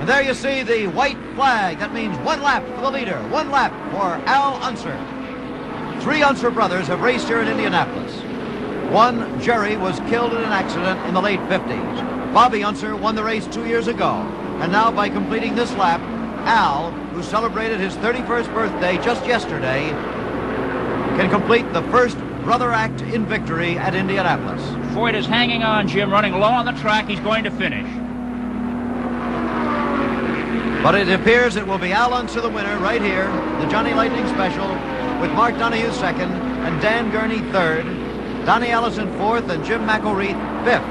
And there you see the white flag. That means one lap for the leader, one lap for Al Unser. 3 Unser brothers have raced here in Indianapolis. One, Jerry, was killed in an accident in the late 50s. Bobby Unser won the race 2 years ago. And now by completing this lap, Al, who celebrated his 31st birthday just yesterday, can complete the first brother act in victory at Indianapolis. Foyt is hanging on, Jim, running low on the track. He's going to finish. But it appears it will be Al Unser the winner right here, the Johnny Lightning Special, with Mark Donohue second and Dan Gurney third, Donnie Allison fourth, and Jim McElreath fifth.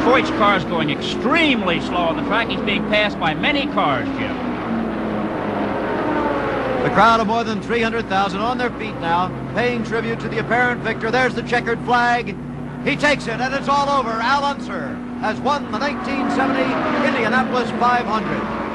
Foyt's car is going extremely slow on the track. He's being passed by many cars, Jim. The crowd of more than 300,000 on their feet now, paying tribute to the apparent victor. There's the checkered flag. He takes it, and it's all over. Al Unser has won the 1970 Indianapolis 500.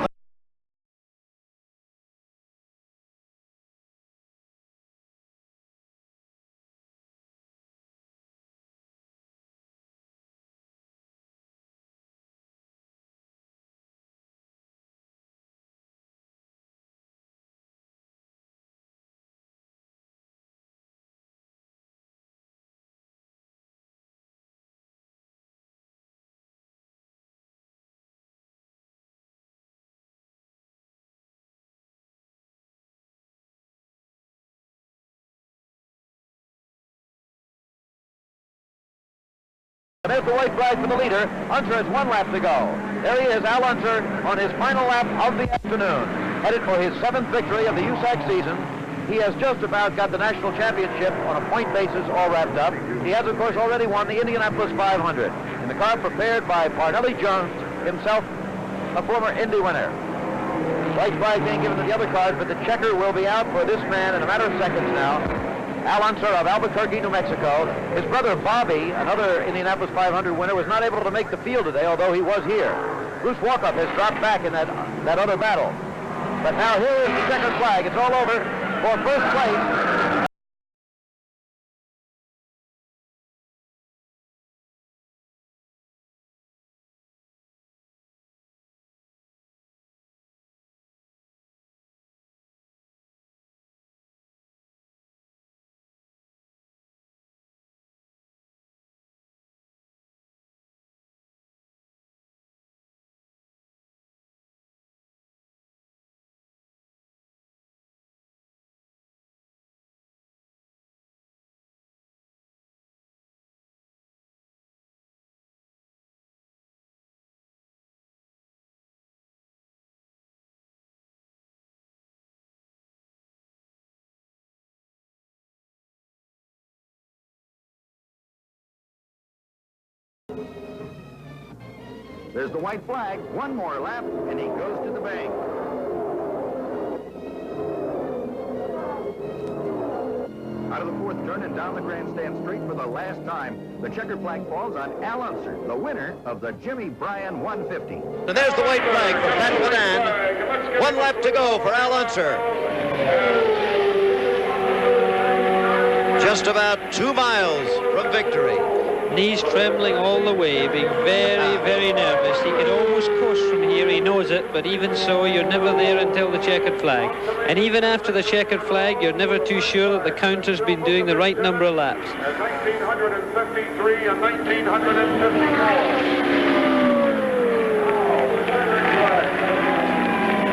There's the white flag for the leader. Unser has 1 lap to go. There he is, Al Unser, on his final lap of the afternoon, headed for his 7th victory of the USAC season. He has just about got the national championship on a point basis all wrapped up. He has, of course, already won the Indianapolis 500 in the car prepared by Parnelli Jones, himself a former Indy winner. White flag being given to the other cars, but the checker will be out for this man in a matter of seconds now. Al Unser of Albuquerque, New Mexico. His brother Bobby, another Indianapolis 500 winner, was not able to make the field today, although he was here. Bruce Walkup has dropped back in that other battle. But now here is the checkered flag. It's all over for first place. There's the white flag. 1 more lap, and he goes to the bank. Out of the 4th turn and down the grandstand straight for the last time, the checkered flag falls on Al Unser, the winner of the Jimmy Bryan 150. And there's the white flag for Pat Banan. 1 lap to go for Al Unser. Just about 2 miles from victory. Knees trembling all the way, being very, very nervous. He can almost coast from here, he knows it, but even so, you're never there until the checkered flag. And even after the checkered flag, you're never too sure that the counter's been doing the right number of laps. 1953 and 1954.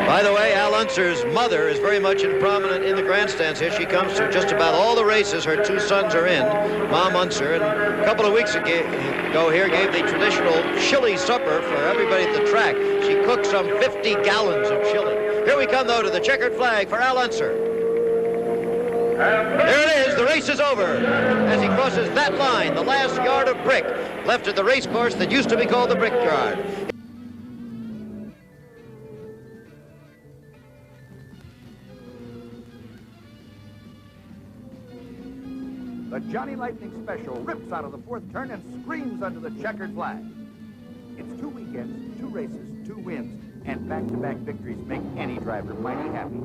By the way, Al Unser's mother is very much prominent in the grandstands here. She comes to just about all the races her 2 sons are in, Mom Unser, and a couple of weeks ago here gave the traditional chili supper for everybody at the track. She cooked some 50 gallons of chili. Here we come, though, to the checkered flag for Al Unser. There it is. The race is over as he crosses that line, the last yard of brick left at the race course that used to be called the Brickyard. The Johnny Lightning Special rips out of the 4th turn and screams under the checkered flag. It's 2 weekends, 2 races, 2 wins, and back-to-back victories make any driver mighty happy.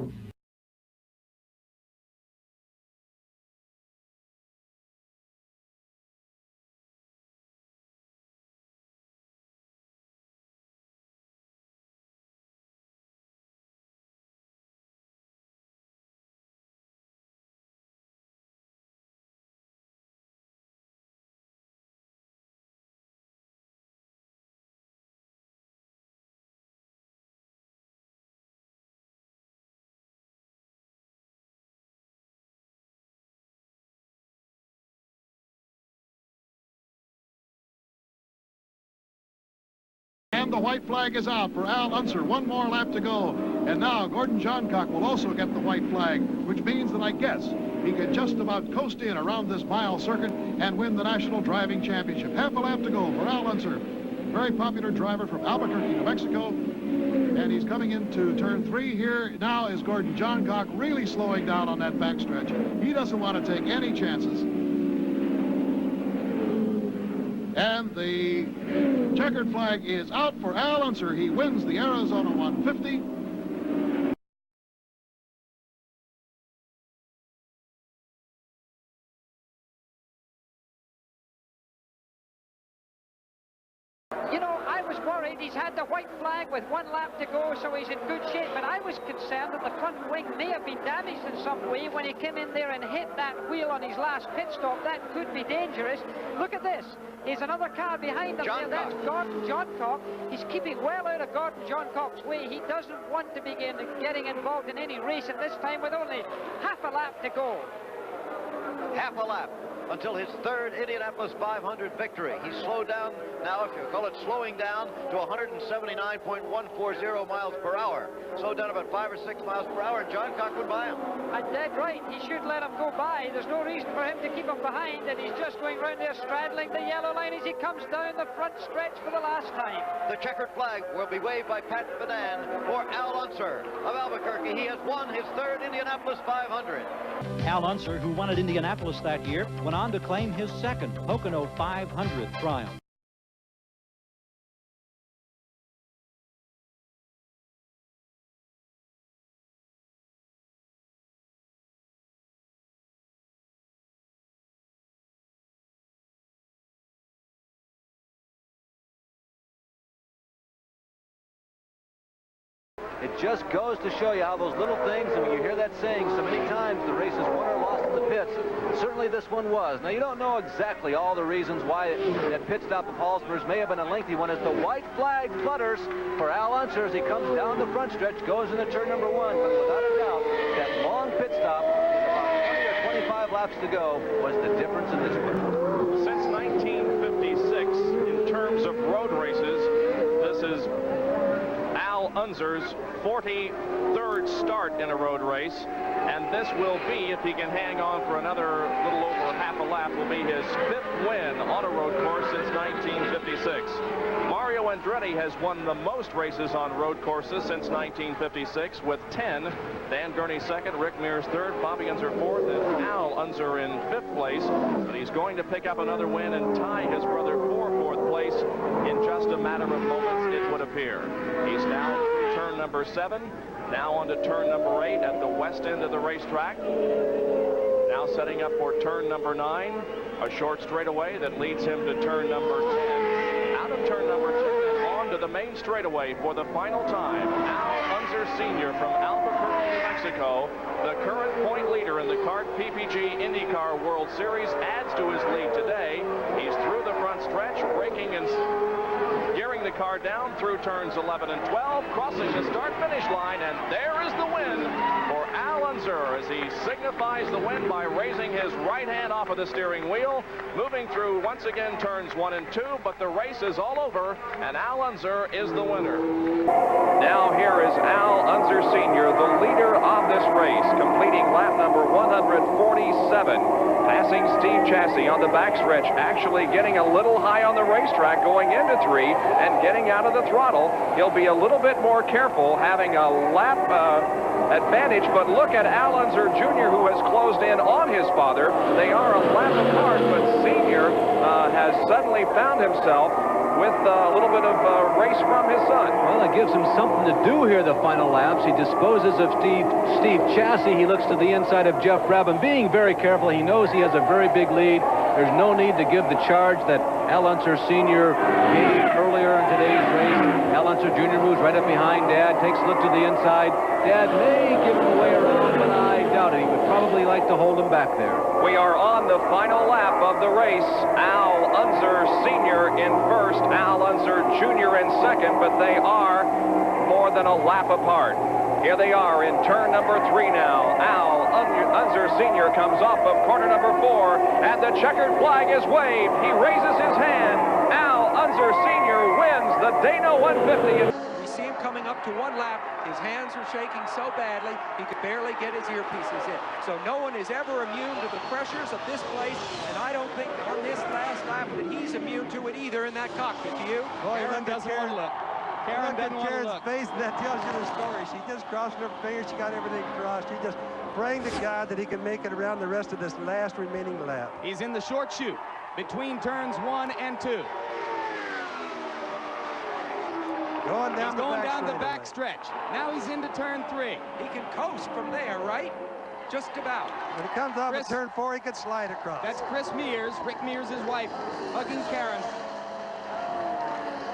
And the white flag is out for Al Unser. One more lap to go. And now Gordon Johncock will also get the white flag, which means that I guess he could just about coast in around this mile circuit and win the National Driving Championship. Half a lap to go for Al Unser. Very popular driver from Albuquerque, New Mexico. And he's coming into turn 3 here. Now is Gordon Johncock really slowing down on that backstretch. He doesn't want to take any chances. And the checkered flag is out for Al Unser. He wins the Arizona 150. You know, I was worried. He's had the white flag with 1 lap to go, so he's in good shape. But I was concerned that the front wing may have been damaged in some way when he came in there and hit that wheel on his last pit stop. That could be dangerous. Look at this. There's another car behind him there. That's Gordon Johncock. He's keeping well out of Gordon Johncock's way. He doesn't want to begin getting involved in any race at this time with only half a lap to go. Half a lap until his 3rd Indianapolis 500 victory. He's slowed down now, if you call it slowing down, to 179.140 miles per hour. Slowed down about 5 or 6 miles per hour, and Johncock would buy him. And dead right. He should let him go by. There's no reason for him to keep him behind, and he's just going round there straddling the yellow line as he comes down the front stretch for the last time. The checkered flag will be waved by Pat Bedan for Al Unser of Albuquerque. He has won his 3rd Indianapolis 500. Al Unser, who won at Indianapolis that year, went on to claim his 2nd Pocono 500 triumph. It just goes to show you how those little things, and when you hear that saying so many times, the race is won or lost in the pits, certainly this one was. Now, you don't know exactly all the reasons why that pit stop of Hallsberg's may have been a lengthy one, as the white flag flutters for Al Unser as he comes down the front stretch, goes into turn number 1, but without a doubt, that long pit stop, about 20 or 25 laps to go, was the difference in this one. Since 1956, in terms of road races, this is Al Unser's 43rd start in a road race, and this will be, if he can hang on for another little over half a lap, will be his 5th win on a road course since 1956. Mario Andretti has won the most races on road courses since 1956 with 10. Dan Gurney 2nd, Rick Mears 3rd, Bobby Unser 4th, and Al Unser in 5th place. But he's going to pick up another win and tie his brother for 4th place in just a matter of moments, it would appear. He's now through turn number 7, now on to turn number 8 at the west end of the racetrack. Now setting up for turn number 9, a short straightaway that leads him to turn number 10. Out of turn number 10 and on to the main straightaway for the final time. Al Unser Sr. from Albuquerque, New Mexico, the current point leader in the CART PPG IndyCar World Series, adds to his lead today. He's through the front stretch, braking and gearing the car down through turns 11 and 12, crossing the start-finish line, and there is the win for Al Unser as he signifies the win by raising his right hand off of the steering wheel, moving through once again turns 1 and 2, but the race is all over, and Al Unser is the winner. Now here is Al Unser Sr., the leader of this race, completing lap number 147, passing Steve Chassis on the backstretch, actually getting a little high on the racetrack going into 3 and getting out of the throttle. He'll be a little bit more careful, having a lap advantage, but look at Al Unser Jr., who has closed in on his father. They are a lap apart, but Sr. Has suddenly found himself with a little bit of race from his son. Well, it gives him something to do here the final laps. He disposes of Steve Chassis. He looks to the inside of Jeff Brabham, being very careful. He knows he has a very big lead. There's no need to give the charge that Al Unser Sr. gave earlier in today's race. Al Unser Jr. moves right up behind Dad, takes a look to the inside. Dad may give him away around, but I doubt it. He would probably like to hold him back there. We are on the final lap of the race. Al Unser Sr. in first, Al Unser Jr. in second, but they are more than a lap apart. Here they are in turn number 3 now. Al Unser Sr. comes off of corner number 4, and the checkered flag is waved. He raises his hand. Al UNSER Sr. wins the Dana 150. We see him coming up to one lap. His hands are shaking so badly, he could barely get his earpieces in. So no one is ever immune to the pressures of this place, and I don't think on this last lap that he's immune to it either in that cockpit. Do you? Boy, Karen doesn't want to look. Karen doesn't want to look. Face, that tells you the story. She just crossed her fingers. She got everything crossed. She just praying to God that he can make it around the rest of this last remaining lap. He's in the short chute between turns 1 and 2. Going down the back stretch. Now he's into turn 3. He can coast from there, right? Just about. When he comes off at turn 4, he can slide across. That's Chris Mears, Rick Mears' wife, hugging Karen.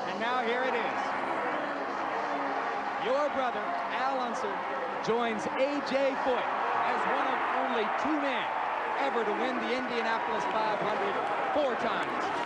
And now here it is. Your brother, Al Unser, joins A.J. Foyt as one of only 2 men ever to win the Indianapolis 500 4 times.